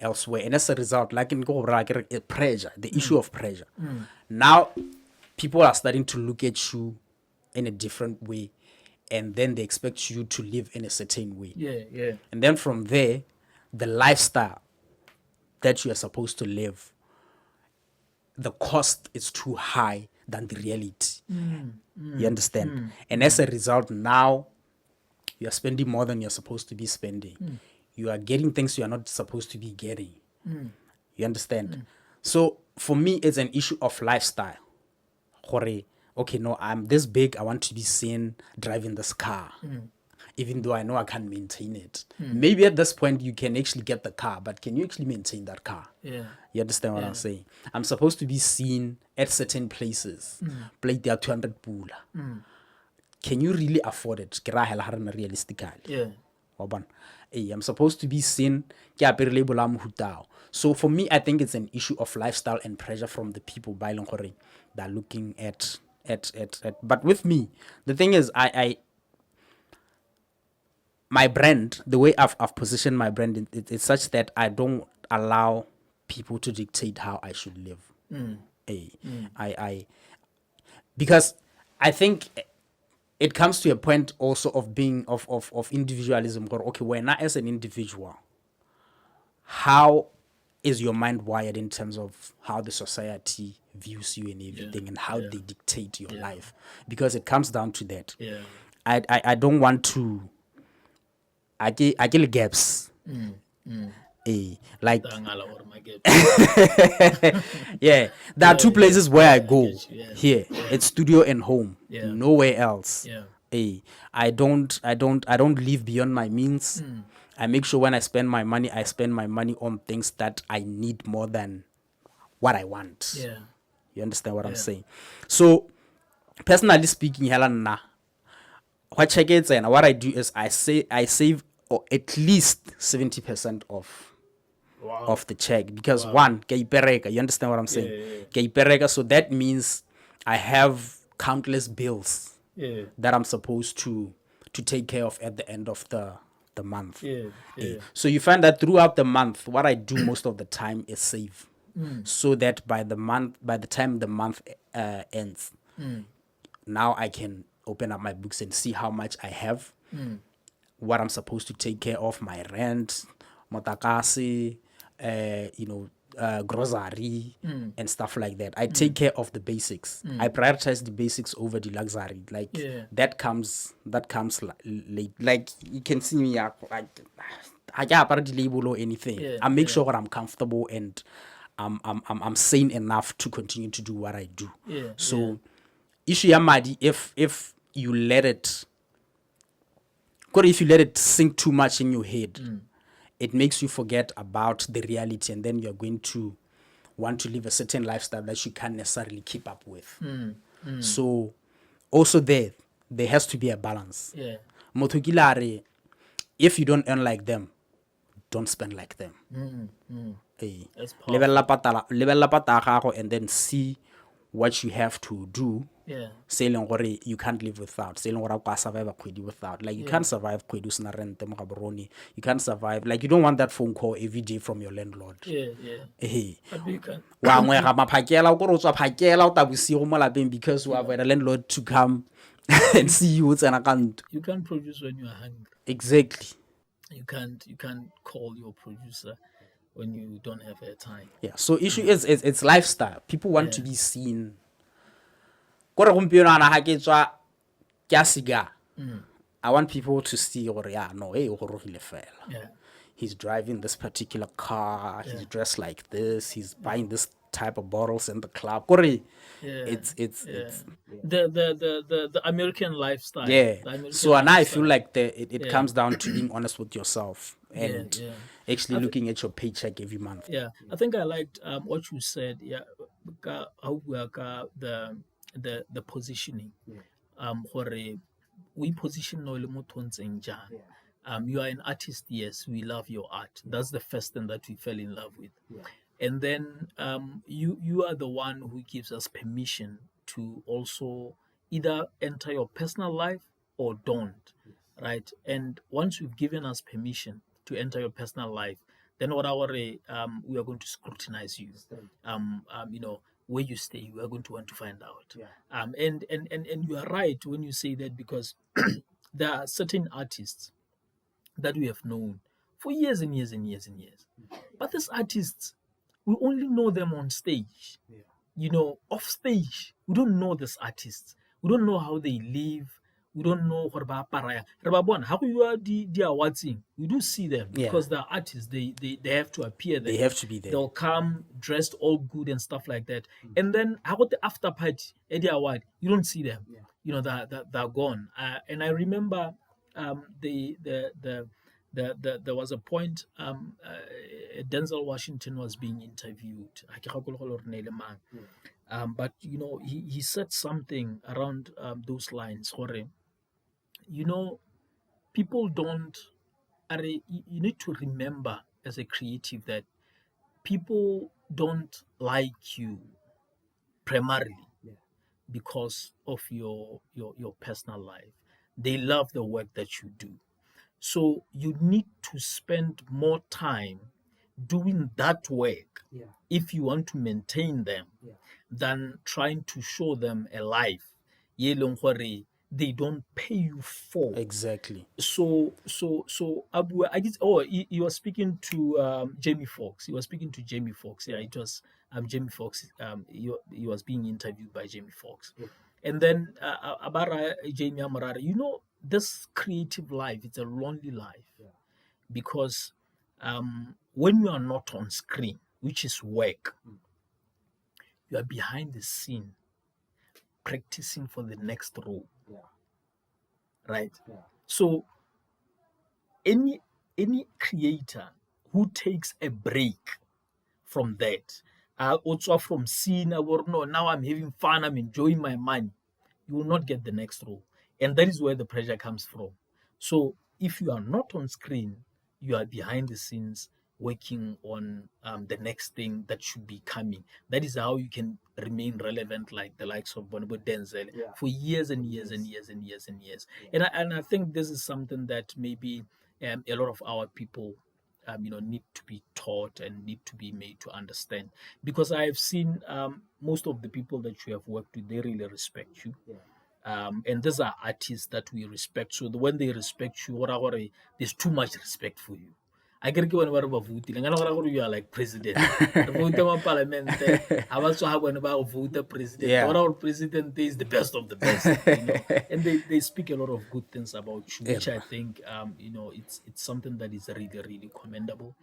elsewhere. And as a result, like in pressure, the issue of pressure. Now, people are starting to look at you in a different way, and then they expect you to live in a certain way. Yeah. And then from there, the lifestyle that you are supposed to live, the cost is too high than the reality. You understand? And as a result, now you are spending more than you're supposed to be spending. You are getting things you are not supposed to be getting. You understand? So for me, it's an issue of lifestyle. Okay, no, I'm this big, I want to be seen driving this car. Even though I know I can't maintain it. Maybe at this point you can actually get the car, but can you actually maintain that car? Yeah. You understand what I'm saying? I'm supposed to be seen at certain places. Play there 200 pula. Can you really afford it? Realistically. Yeah. Hey, I'm supposed to be seen. So for me, I think it's an issue of lifestyle and pressure from the people by they're looking at. But with me, the thing is, my brand, the way I've positioned my brand, it's such that I don't allow people to dictate how I should live. Because I think it comes to a point also of being of individualism. Okay, when I as an individual, how is your mind wired in terms of how the society views you and everything, and how they dictate your life? Because it comes down to that. I don't want to. I get gaps. Like yeah, there are two places where I go. Here, it's studio and home. Nowhere else. I don't live beyond my means. I make sure when I spend my money on things that I need more than what I want. You understand what I'm saying? So personally speaking, Helena, what I do is I save at least 70% of the check, because one, you understand what I'm saying? So that means I have countless bills that I'm supposed to take care of at the end of the month. So you find that throughout the month, what I do most of the time is save, so that by the time the month ends, now I can open up my books and see how much I have, what I'm supposed to take care of, my rent, motakasi, grocery and stuff like that. I take care of the basics. I prioritize the basics over the luxury. Like that comes late. Like you can see me like I can't apart the label or anything. I make sure I'm comfortable and I'm sane enough to continue to do what I do. So issue yamadi if you let it sink too much in your head, it makes you forget about the reality, and then you're going to want to live a certain lifestyle that you can't necessarily keep up with. So also there has to be a balance. Motho kile a re, if you don't earn like them, don't spend like them. That's powerful. Lebella pata gago and then see what you have to do. Say you can't live without. Say survive a kgwedi without. Like you can't survive kgwedi o sena rent mo gaborone. You can't survive. Like you don't want that phone call every day from your landlord. Hey. Wa ngwega maphakela o go tswa phakela o tabusigo mo lapeng because we have a landlord to come and see you tsena ka ntlo. You can't produce when you are hungry. Exactly. You can't call your producer when you don't have airtime. Yeah. So issue is it's lifestyle. People want to be seen. I want people to see he's driving this particular car, he's dressed like this, he's buying this type of bottles in the club. It's the American lifestyle. So and I feel like it comes down to being honest with yourself and actually looking at your paycheck every month. I think I liked what you said. The positioning. We position no you are an artist, yes, we love your art. That's the first thing that we fell in love with. And then you are the one who gives us permission to also either enter your personal life or don't, right? And once you've given us permission to enter your personal life, then we are going to scrutinize you. Where you stay, we are going to want to find out. And you are right when you say that, because there are certain artists that we have known for years and years and years and years. But these artists, we only know them on stage. Off stage, we don't know these artists. We don't know how they live. We don't know what about paraya. How you are the awards in? We do see them because they're artists. They have to appear there. They have to be there. They'll come dressed all good and stuff like that. And then how about the after party at the award? You don't see them. They're gone. And I remember there was a point Denzel Washington was being interviewed. But he said something around those lines. People don't. You need to remember as a creative that people don't like you primarily because of your personal life. They love the work that you do. So you need to spend more time doing that work if you want to maintain them than trying to show them a life they don't pay you for. Exactly. So Abu, he was speaking to Jamie Foxx. He was speaking to Jamie Foxx. Yeah, it was Jamie Foxx. He was being interviewed by Jamie Foxx. And then Abara Jamie Amarara, this creative life, it's a lonely life because when you are not on screen, which is work, you are behind the scene practicing for the next role. Right? So any creator who takes a break from that, also from seeing, no, now I'm having fun, I'm enjoying my money, you will not get the next role. And that is where the pressure comes from. So if you are not on screen, you are behind the scenes working on the next thing that should be coming. That is how you can remain relevant, like the likes of Bonobo Denzel for years and years and years and years and years. And I think this is something that maybe a lot of our people need to be taught and need to be made to understand. Because I have seen most of the people that you have worked with, they really respect you. And these are artists that we respect. So when they respect you, there's too much respect for you. I get one about voting. And I know you are like president. The vote of parliament. I also have one about vote the president. Yeah. But our president is the best of the best, you know. And they speak a lot of good things about you, which I think you know, it's something that is really, really commendable.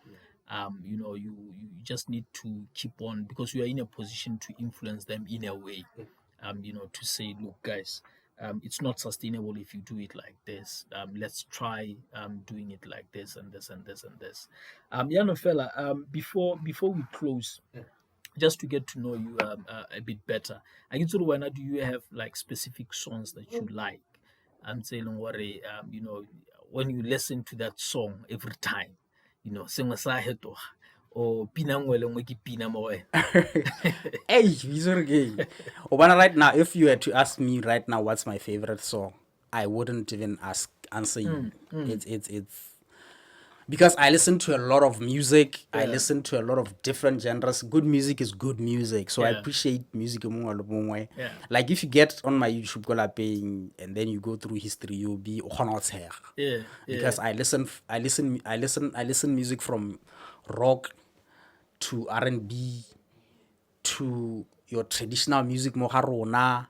You know, you just need to keep on because you are in a position to influence them in a way. You know, to say, look, guys, it's not sustainable if you do it like this. Let's try doing it like this and this and this and this. Yano fella, before we close, just to get to know you a bit better, I get to know when do you have like specific songs that you like? I'm saying, don't worry, you know, when you listen to that song every time, you know, sengwe sa hetoga or pina nngwe le nngwe ke pina mo wena. Hey, Obana, right now, if you were to ask me right now what's my favorite song, I wouldn't even answer you. It's because I listen to a lot of music. I listen to a lot of different genres. Good music is good music, so I appreciate music. Yeah. Like if you get on my YouTube and then you go through history, you'll be Yeah. because I listen music from rock to R&B to your traditional music mo ga rona,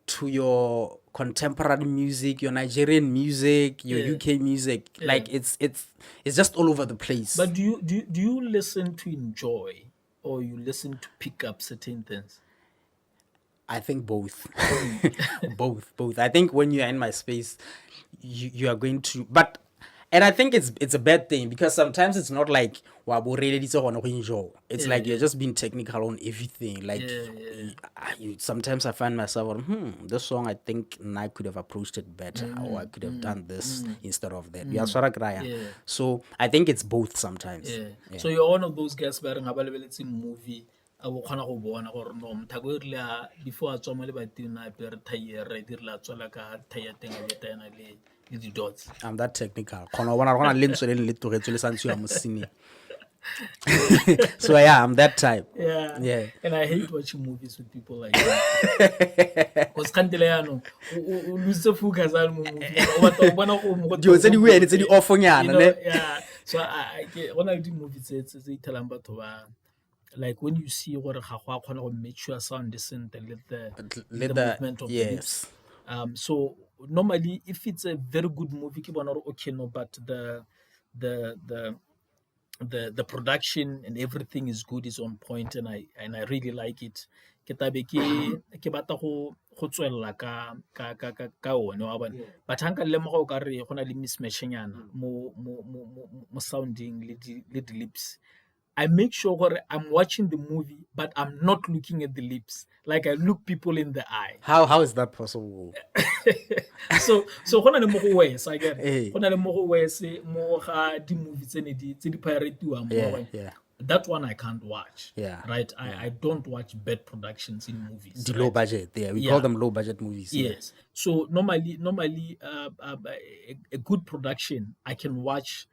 to your contemporary music, your Nigerian music, your UK music. Like it's just all over the place. But do you listen to enjoy or you listen to pick up certain things? I think both. both. I think when you're in my space, you are going to, and I think it's a bad thing because sometimes it's not like it's like you're just being technical on everything. Like sometimes I find myself, this song I think I could have approached it better, or I could have done this instead of that. So I think it's both sometimes. Yeah. So you're one of those guys where let's see movie. I will kind of go on or no. Tagoirla before I saw my liberty, I per tire, I did la solaka, tire thing, I get the dots. I'm that technical. So yeah, I'm that type. Yeah. And I hate watching movies with people like that. Because can't lose the focus on movie. Yeah. So I when I do movies, it's like when you see what make sure sound decent and let the movement of the lips. So normally if it's a very good movie, okay, no, but the production and everything is good, is on point, and I really like it. Ke batla go tswella ka one wa bona, but hanka le mo go ka re go na le mismatchingana mo sounding le the lips. I make sure that I'm watching the movie, but I'm not looking at the lips. Like I look people in the eye. How is that possible? So gona le mo go wes, I get it. Gona le mo go wes mo ga di movies tse di pirate-iwang mo. That one I can't watch. Right? I don't watch bad productions in movies. The low budget. We call them low budget movies. Yes. So normally a good production, I can watch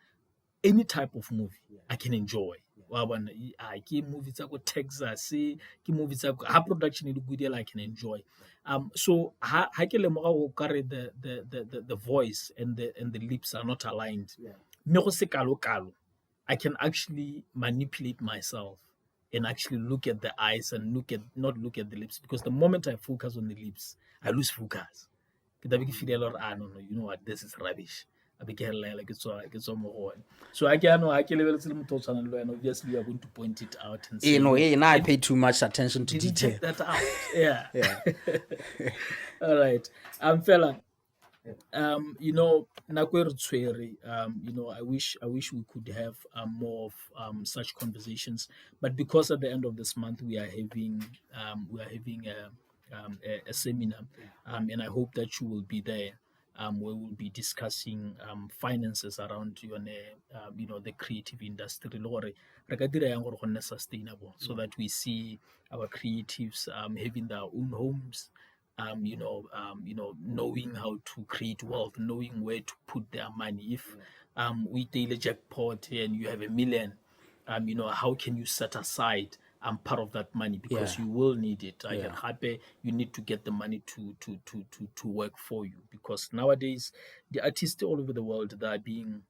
any type of movie. I can enjoy. Ke movies tsa go Texas, ke movies tsa production e good, I can enjoy. So ha ke lemoga go kare the voice and the lips are not aligned. Me go se kalo I can actually manipulate myself and actually look at the eyes and not look at the lips, because the moment I focus on the lips, I lose focus. Ke feel a lot, no, you know what, this is rubbish. So I can level obviously you are going to point it out and say, now I pay too much attention to detail. Check that out. Yeah. All right. Fella, you know, you know, I wish we could have more of such conversations, but because at the end of this month we are having a seminar, and I hope that you will be there. We will be discussing finances around you know, the creative industry, sustainable, so that we see our creatives having their own homes, you know, knowing how to create wealth, knowing where to put their money. If we take a jackpot and you have $1 million, you know, how can you set aside part of that money, because you will need it. I get happy. You need to get the money to work for you, because nowadays the artists all over the world, they are being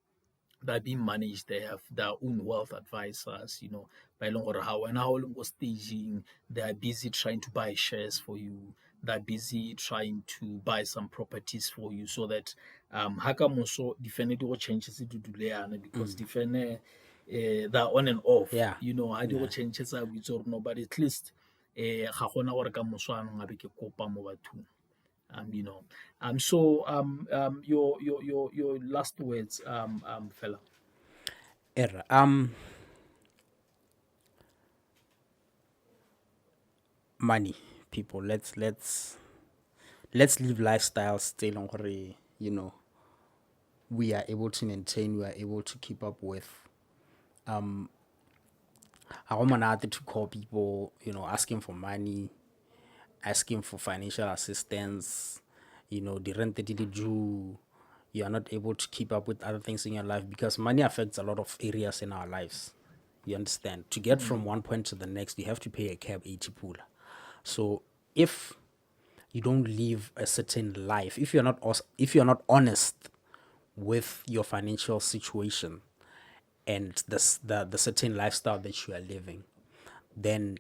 They're being managed. They have their own wealth advisors, by long or how long was staging, they are busy trying to buy shares for you. They're busy trying to buy some properties for you so that hakamoso different changes to do because different they're on and off. Yeah. I do changes are with or no, but at least ga gona gore ka moso anong a be ke kopa mo bathong. So your last words, fella. Era. Money, people. Let's live lifestyles still on we are able to maintain, we are able to keep up with. How monate to call people, asking for money, asking for financial assistance, the rent that you do, you are not able to keep up with other things in your life because money affects a lot of areas in our lives. You understand? To get from one point to the next, you have to pay a cab 80 pool. So if you don't live a certain life, if you're not honest with your financial situation and the certain lifestyle that you are living, then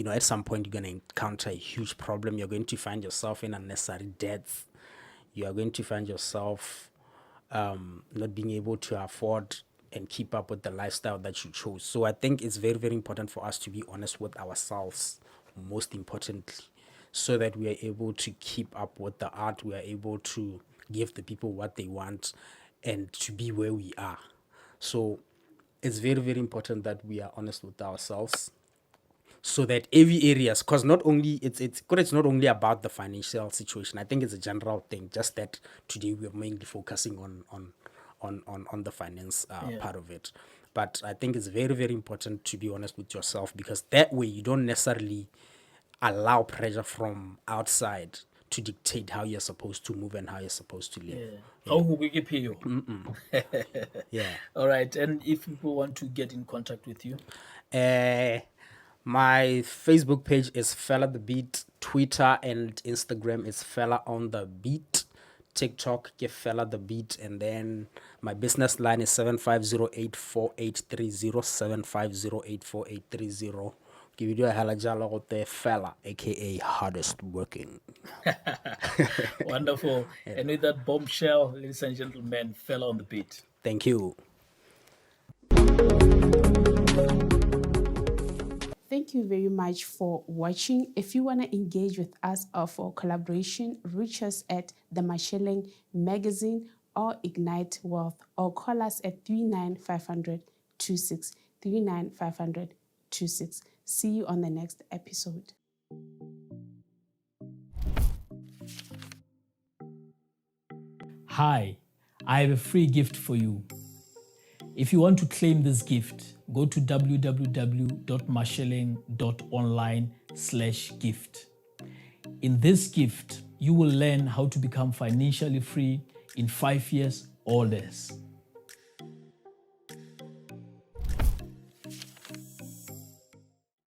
at some point you're going to encounter a huge problem. You're going to find yourself in unnecessary debts. You are going to find yourself not being able to afford and keep up with the lifestyle that you chose. So I think it's very, very important for us to be honest with ourselves, most importantly, so that we are able to keep up with the art, we are able to give the people what they want and to be where we are. So it's very, very important that we are honest with ourselves so that every areas, because not only it's not only about the financial situation. I think it's a general thing, just that today we're mainly focusing on the finance part of it. But I think it's very, very important to be honest with yourself, because that way you don't necessarily allow pressure from outside to dictate how you're supposed to move and how you're supposed to live. How we get pay you? Yeah. All right. And if people want to get in contact with you, My Facebook page is Fella the Beat. Twitter and Instagram is Fella on the Beat. TikTok, give Fella the Beat. And then my business line is 75084830, 75084830. Give you a halajala with the Fella, aka hardest working. wonderful. And with that bombshell, ladies and gentlemen, Fella on the Beat. Thank you. Thank you very much for watching. If you want to engage with us or for collaboration, reach us at the Masheleng Magazine or Ignite Wealth, or call us at 3950026, 3950026. See you on the next episode. Hi, I have a free gift for you. If you want to claim this gift, go to www.masheleng.online/gift. In this gift, you will learn how to become financially free in 5 years or less.